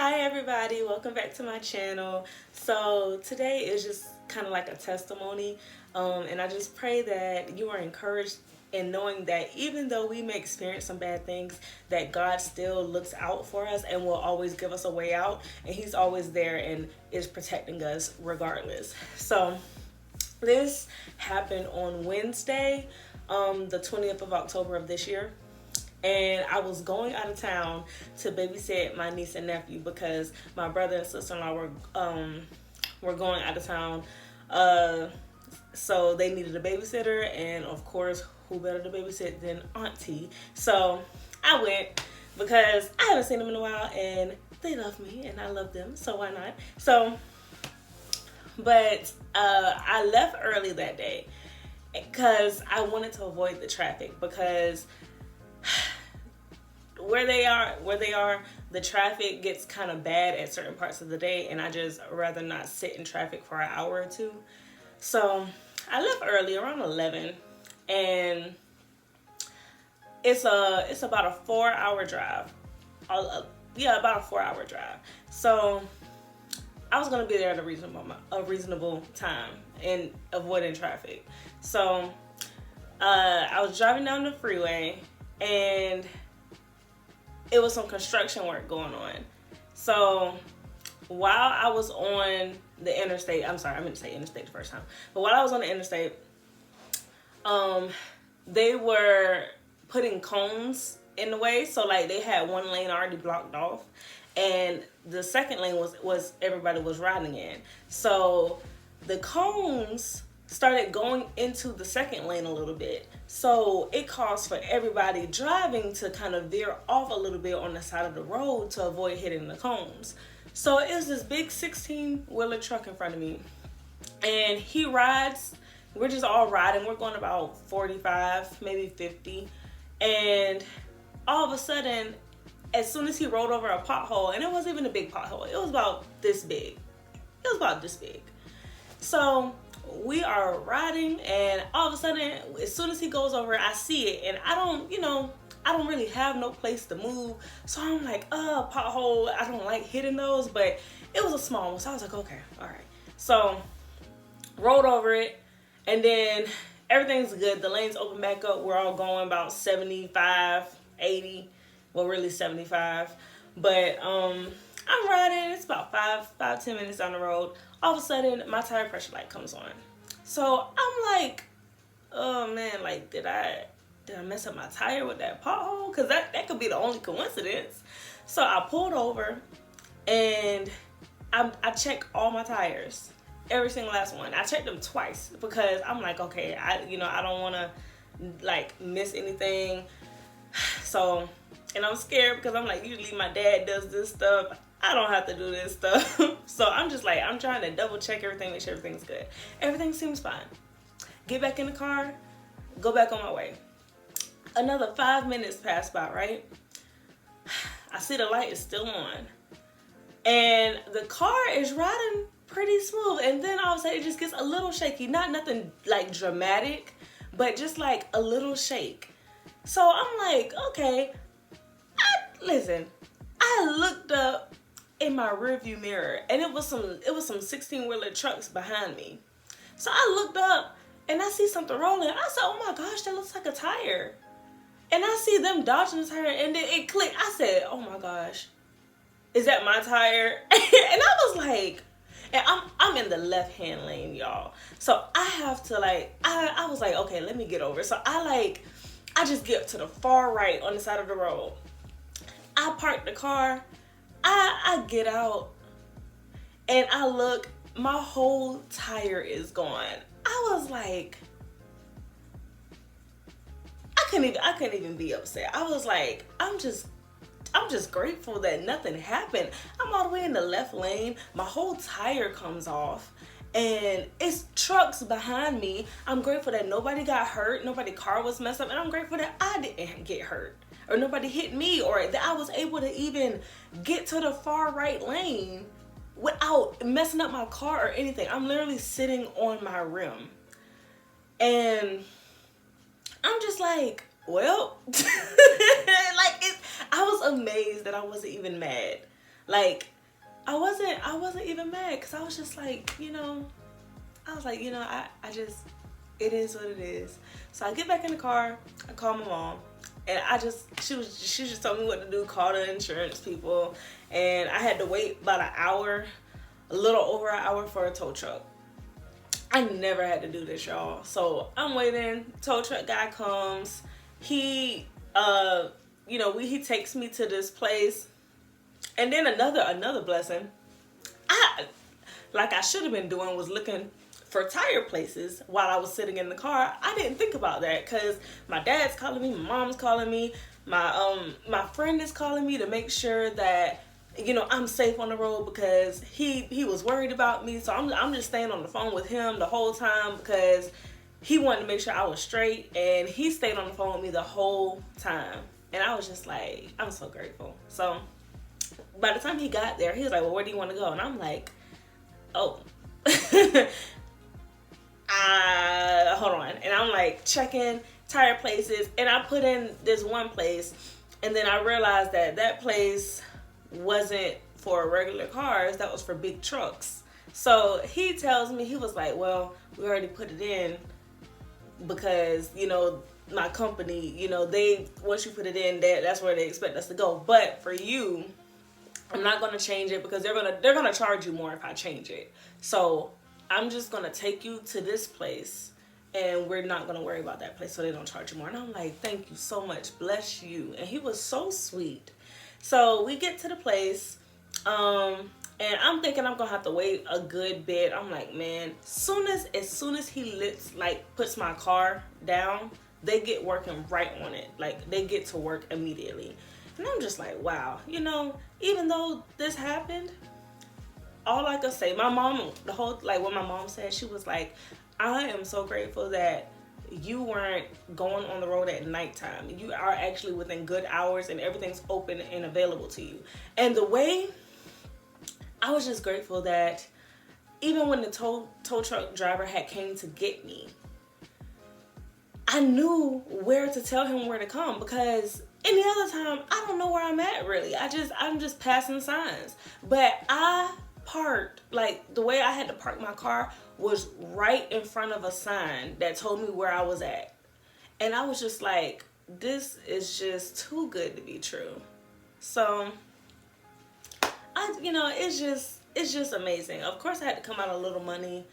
Hi everybody, welcome back to my channel. So today is just kind of like a testimony, and I just pray that you are encouraged in knowing that even though we may experience some bad things, that God still looks out for us and will always give us a way out, and He's always there and is protecting us regardless. So this happened on Wednesday, the 20th of October of this year. And I was going out of town to babysit my niece and nephew because my brother and sister-in-law were going out of town. So they needed a babysitter, and of course, who better to babysit than Auntie? So I went because I haven't seen them in a while, and they love me, and I love them. So why not? But I left early that day because I wanted to avoid the traffic because where they are, the traffic gets kind of bad at certain parts of the day, and I just rather not sit in traffic for an hour or two. So I left early around 11, and it's about a 4-hour drive. About a 4-hour drive. So I was gonna be there at a reasonable time and avoiding traffic. So I was driving down the freeway, and it was some construction work going on. So while I was on the interstate, I'm sorry, I meant to say interstate the first time. But while I was on the interstate, they were putting cones in the way. So like they had one lane already blocked off, and the second lane was everybody was riding in. So the cones started going into the second lane a little bit. So it caused for everybody driving to kind of veer off a little bit on the side of the road to avoid hitting the cones. So it was this big 16-wheeler truck in front of me, and he rides, we're just all riding, we're going about 45, maybe 50, and all of a sudden, as soon as he rolled over a pothole, and it wasn't even a big pothole, it was about this big. So we are riding, and all of a sudden, as soon as he goes over, I see it, and I don't really have no place to move. So I'm like, pothole, I don't like hitting those, but it was a small one. So I was like, okay, all right. So rolled over it, and then everything's good. The lanes open back up. We're all going about 75, 80, well, really 75. But I'm riding. It's about 10 minutes down the road. All of a sudden, my tire pressure light comes on. So I'm like, oh man, like, did I mess up my tire with that pothole? Because that could be the only coincidence. So I pulled over, and I checked all my tires, every single last one. I checked them twice because I'm like, okay, I don't want to like miss anything. So, and I'm scared because I'm like, usually my dad does this stuff. I don't have to do this stuff. So I'm just like, I'm trying to double check everything, make sure everything's good. Everything seems fine. Get back in the car, go back on my way. Another 5 minutes pass by, right? I see the light is still on, and the car is riding pretty smooth, and then all of a sudden it just gets a little shaky. Not nothing like dramatic, but just like a little shake. So I'm like, okay, listen, I looked up in my rearview mirror, and it was some 16-wheeler trucks behind me. So I looked up, and I see something rolling. I said, oh my gosh, that looks like a tire. And I see them dodging the tire, and then it clicked. I said, oh my gosh, is that my tire? And I was like, and I'm in the left-hand lane, y'all. So I have to I was like, okay, let me get over. So I just get up to the far right on the side of the road. I park the car. I get out, and I look, my whole tire is gone. I was like, I couldn't even be upset. I was like, I'm just grateful that nothing happened. I'm all the way in the left lane. My whole tire comes off, and it's trucks behind me. I'm grateful that nobody got hurt. Nobody's car was messed up, and I'm grateful that I didn't get hurt, or nobody hit me, or that I was able to even get to the far right lane without messing up my car or anything. I'm literally sitting on my rim, and I'm just like, well, I was amazed that I wasn't even mad. Like, I wasn't even mad, because I was just like, I just, it is what it is. So I get back in the car, I call my mom, and she just told me what to do, call the insurance people, and I had to wait about an hour, a little over an hour, for a tow truck. I never had to do this, y'all. So I'm waiting, tow truck guy comes, he takes me to this place. And then another blessing, I should have been doing was looking for tire places while I was sitting in the car. I didn't think about that, because my dad's calling me, my mom's calling me, my friend is calling me to make sure that I'm safe on the road, because he was worried about me. So I'm just staying on the phone with him the whole time, because he wanted to make sure I was straight, and he stayed on the phone with me the whole time. And I was just like, I'm so grateful. So by the time he got there, he was like, well, where do you want to go? And I'm like, oh. Hold on. And I'm like checking tire places, and I put in this one place, and then I realized that place wasn't for regular cars, that was for big trucks. So he tells me, he was like, well, we already put it in, because my company, they, once you put it in, that's where they expect us to go. But for you, I'm not going to change it, because they're going to charge you more if I change it. So I'm just going to take you to this place, and we're not going to worry about that place, so they don't charge you more. And I'm like, thank you so much. Bless you. And he was so sweet. So we get to the place, and I'm thinking I'm going to have to wait a good bit. I'm like, man, as soon as he puts my car down, they get working right on it. Like, they get to work immediately. And I'm just like, wow, even though this happened, all I could say, my mom, what my mom said, she was like, I am so grateful that you weren't going on the road at nighttime. You are actually within good hours, and everything's open and available to you. And the way, I was just grateful that even when the tow truck driver had came to get me, I knew where to tell him where to come, because any other time, I don't know where I'm at, really. I'm just passing signs. But I parked, the way I had to park my car was right in front of a sign that told me where I was at. And I was just like, this is just too good to be true. So, it's just amazing. Of course, I had to come out a little money,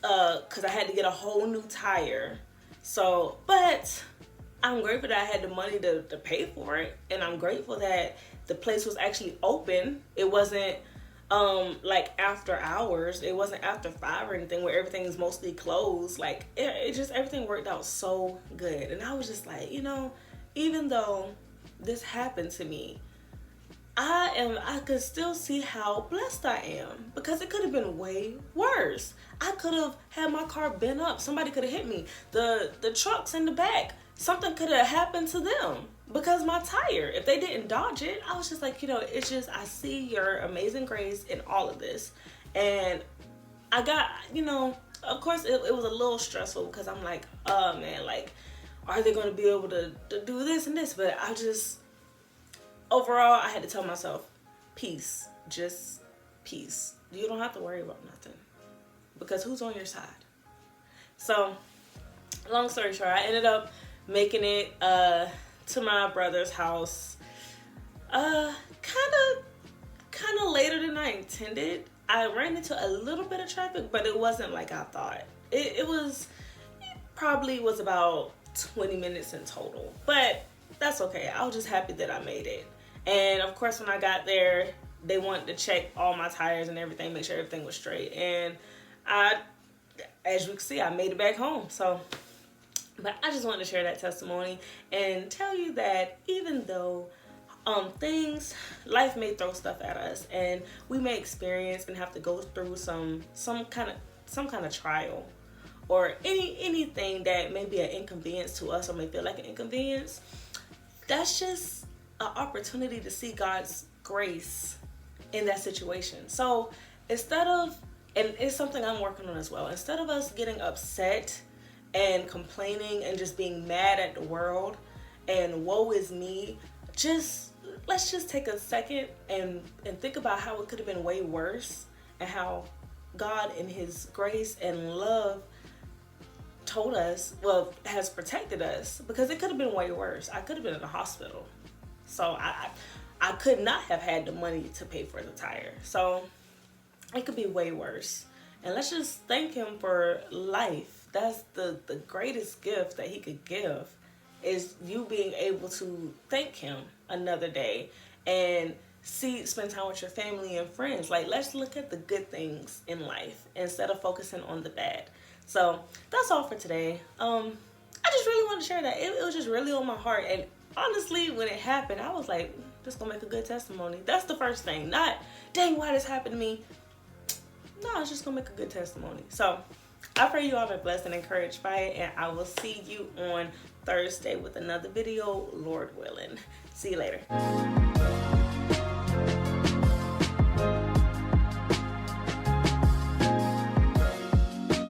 because I had to get a whole new tire. So, but I'm grateful that I had the money to pay for it. And I'm grateful that the place was actually open. It wasn't after hours. It wasn't after 5 or anything, where everything's mostly closed. It just, everything worked out so good. And I was just like, even though this happened to me, I could still see how blessed I am, because it could have been way worse. I could have had my car bent up. Somebody could have hit me. The trucks in the back, something could have happened to them, because my tire, if they didn't dodge it, I was just like, it's just, I see your amazing grace in all of this. And I got, of course it was a little stressful, because I'm like, oh man, are they going to be able to do this and this? But overall, I had to tell myself, peace, just peace. You don't have to worry about nothing, because who's on your side? So, long story short, I ended up making it to my brother's house kind of later than I intended. I ran into a little bit of traffic, but it wasn't like I thought. It probably was about 20 minutes in total, but that's okay. I was just happy that I made it. And of course, when I got there, they wanted to check all my tires and everything, make sure everything was straight. And as you can see, I made it back home. So, but I just wanted to share that testimony and tell you that even though life may throw stuff at us, and we may experience and have to go through some kind of trial, or anything that may be an inconvenience to us or may feel like an inconvenience, that's just an opportunity to see God's grace in that situation. So instead of, and it's something I'm working on as well, instead of us getting upset and complaining and just being mad at the world and woe is me, just let's just take a second and think about how it could have been way worse, and how God in his grace and love told us, well, has protected us, because it could have been way worse. I could have been in the hospital. So I could not have had the money to pay for the tire. So it could be way worse. And let's just thank him for life. That's the greatest gift that he could give, is you being able to thank him another day and spend time with your family and friends. Like, let's look at the good things in life instead of focusing on the bad. So that's all for today. I just really want to share that. It was just really on my heart. And honestly, when it happened, I was like, this gonna make a good testimony. That's the first thing. Not, dang, why this happened to me? No, it's just gonna make a good testimony. So I pray you all are blessed and encouraged by it, and I will see you on Thursday with another video, Lord willing. See you later.